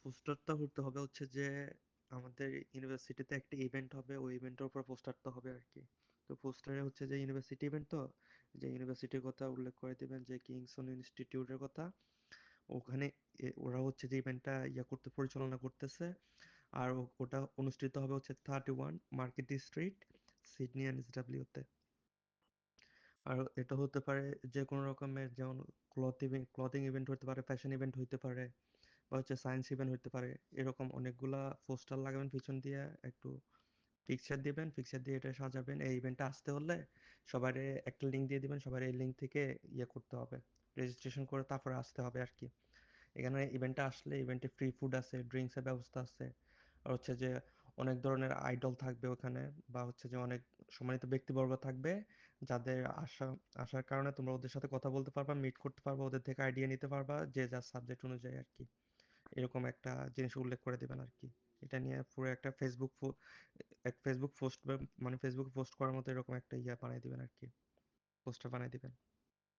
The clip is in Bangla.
পোস্টারটা করতে হবে হচ্ছে যে আমাদের ইউনিভার্সিটিতে একটা ইভেন্ট হবে, ওই ইভেন্টের উপর পোস্টারটা হবে আর কি। তো পোস্টারে হচ্ছে যে ইউনিভার্সিটি ইভেন্ট, তো যে ইউনিভার্সিটির কথা উল্লেখ করে দিবেন, যে কিংসন ইনস্টিটিউটের কথা। ওখানে ওরা হচ্ছে যে ইভেন্টটা পরিচালনা করতেছে। আর ওটা অনুষ্ঠিত হবে হচ্ছে 31 মার্কেট স্ট্রিট, সিডনি এনএসডব্লিউ তে। আর এটা হতে পারে যে কোনো রকমের, যেমন ক্লথিং ইভেন্ট হতে পারে, ফ্যাশন ইভেন্ট হতে পারে, বা হচ্ছে সায়েন্স ইভেন্ট হতে পারে। এরকম অনেকগুলা পোস্টার লাগাবেন পিছন দিয়ে, একটু পিকচার দিবেন, পিকচার দিয়ে এটা সাজাবেন। এই ইভেন্টটা আসতে হলে সবারে একটা লিঙ্ক দিয়ে দিবেন, সবার এই লিঙ্ক থেকে করতে হবে, রেজিস্ট্রেশন করে তারপরে আসতে হবে আর কি। এখানে ইভেন্টে আসলে ইভেন্টে ফ্রি ফুড আছে, ড্রিঙ্কসের ব্যবস্থা আছে। আর হচ্ছে যে অনেক ধরনের আইডল থাকবে ওখানে, বা হচ্ছে যে অনেক সম্মানিত ব্যক্তিবর্গ থাকবে, যাদের আসার কারণে তোমরা ওদের সাথে কথা বলতে পারবা, মিট করতে পারবা, ওদের থেকে আইডিয়া নিতে পারবা যে যার সাবজেক্ট অনুযায়ী আর কি। এরকম একটা জিনিস উল্লেখ করে দিবেন আর কি। এটা নিয়ে পুরো একটা ফেসবুক পোস্ট, মানে ফেসবুক পোস্ট করার মতো এরকম একটা বানিয়ে দিবেন আর কি, পোস্টার বানিয়ে দিবেন।